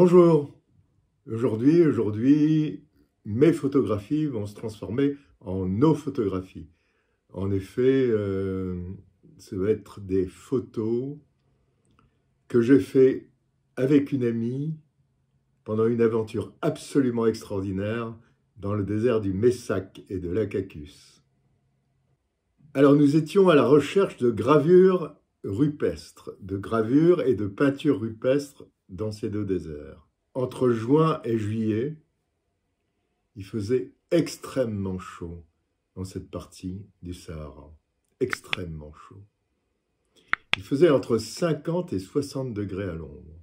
Bonjour, aujourd'hui, mes photographies vont se transformer en nos photographies. En effet, ça va être des photos que j'ai fait avec une amie pendant une aventure absolument extraordinaire dans le désert du Messac et de l'Acacus. Alors nous étions à la recherche de gravures rupestres, de gravures et de peintures rupestres dans ces deux déserts. Entre juin et juillet, il faisait extrêmement chaud dans cette partie du Sahara. Extrêmement chaud. Il faisait entre 50 et 60 degrés à l'ombre.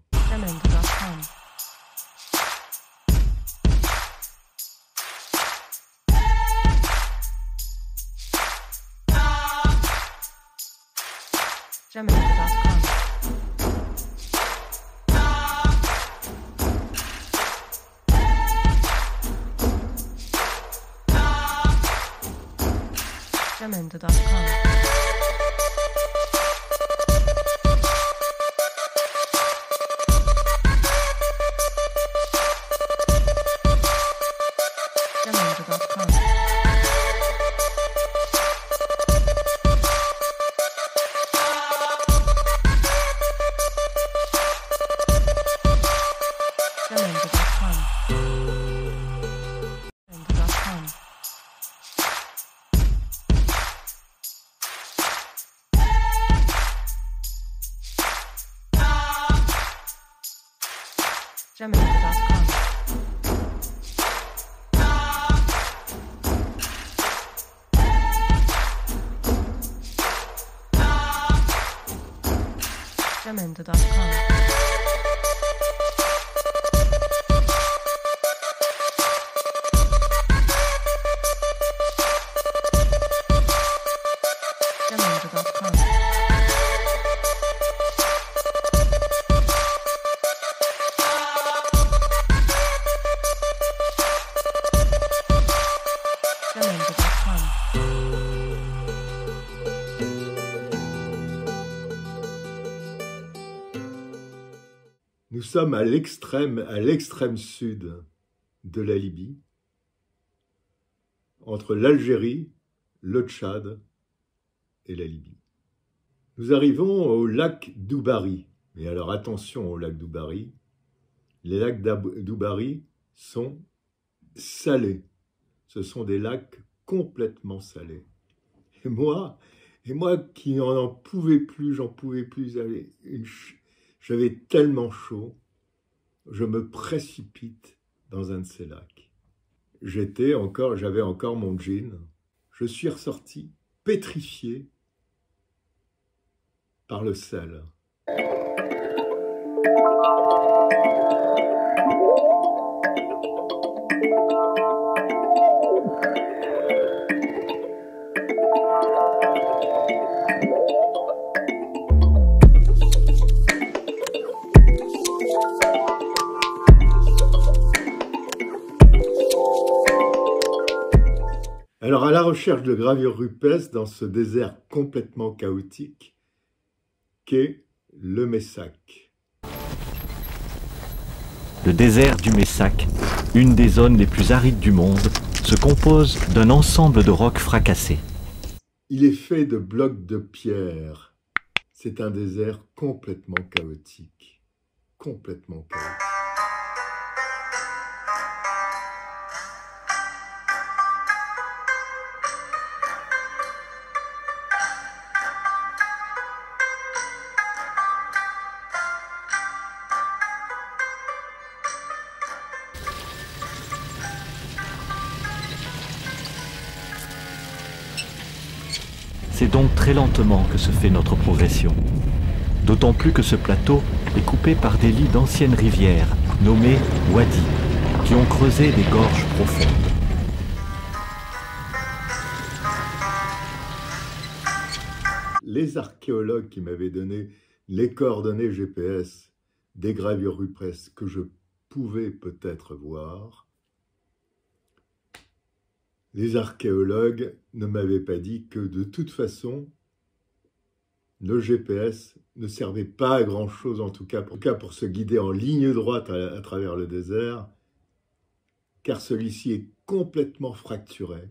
Nous sommes à l'extrême sud de la Libye, entre l'Algérie, le Tchad et la Libye. Nous arrivons au lac d'Oubari. Mais alors attention au lac d'Oubari. Les lacs d'Oubari sont salés. Ce sont des lacs complètement salés. Et moi qui n'en pouvais plus, j'avais tellement chaud, je me précipite dans un de ces lacs. J'avais encore mon jean. Je suis ressorti pétrifié par le sel. Alors, à la recherche de gravures rupestres dans ce désert complètement chaotique qu'est le Messac. Le désert du Messac, une des zones les plus arides du monde, se compose d'un ensemble de rocs fracassés. Il est fait de blocs de pierre. C'est un désert complètement chaotique. Complètement chaotique. C'est donc très lentement que se fait notre progression. D'autant plus que ce plateau est coupé par des lits d'anciennes rivières, nommées wadis, qui ont creusé des gorges profondes. Les archéologues qui m'avaient donné les coordonnées GPS des gravures rupestres que je pouvais peut-être voir, les archéologues ne m'avaient pas dit que de toute façon, nos GPS ne servaient pas à grand-chose, en tout cas pour se guider en ligne droite à travers le désert, car celui-ci est complètement fracturé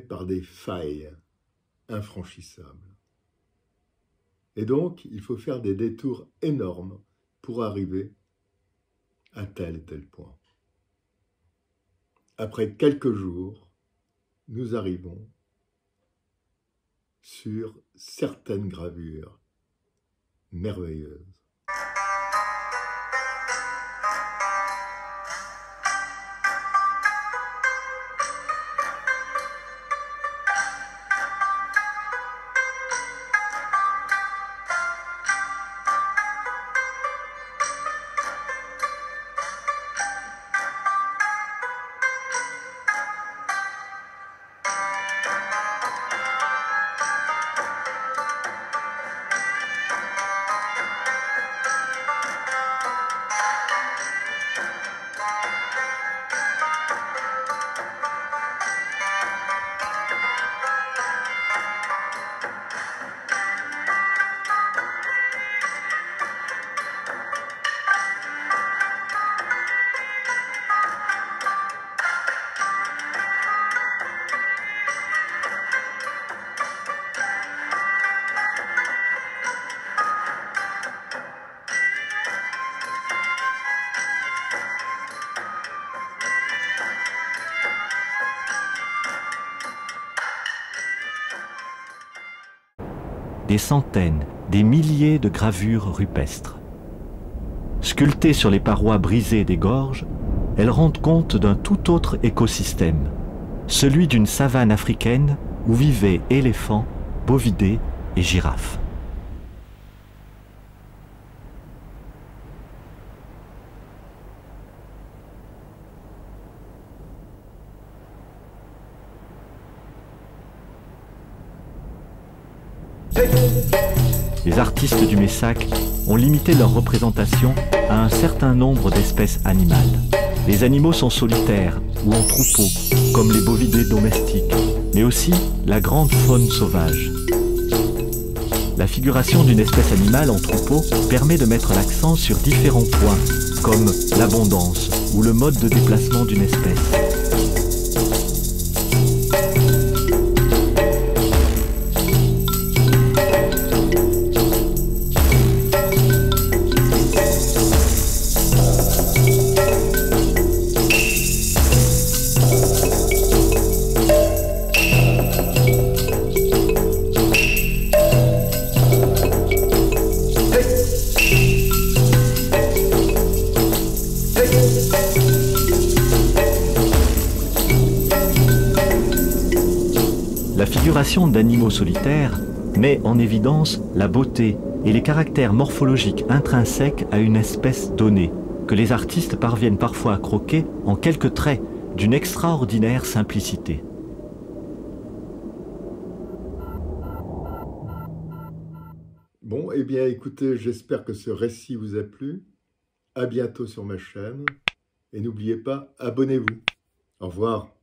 par des failles infranchissables. Et donc, il faut faire des détours énormes pour arriver à tel et tel point. Après quelques jours, nous arrivons sur certaines gravures merveilleuses. Des centaines, des milliers de gravures rupestres. Sculptées sur les parois brisées des gorges, elles rendent compte d'un tout autre écosystème, celui d'une savane africaine où vivaient éléphants, bovidés et girafes. Les artistes du Messac ont limité leur représentation à un certain nombre d'espèces animales. Les animaux sont solitaires ou en troupeau, comme les bovidés domestiques, mais aussi la grande faune sauvage. La figuration d'une espèce animale en troupeau permet de mettre l'accent sur différents points, comme l'abondance ou le mode de déplacement d'une espèce. La figuration d'animaux solitaires met en évidence la beauté et les caractères morphologiques intrinsèques à une espèce donnée, que les artistes parviennent parfois à croquer en quelques traits d'une extraordinaire simplicité. Bon, eh bien écoutez, j'espère que ce récit vous a plu. À bientôt sur ma chaîne. Et n'oubliez pas, abonnez-vous. Au revoir.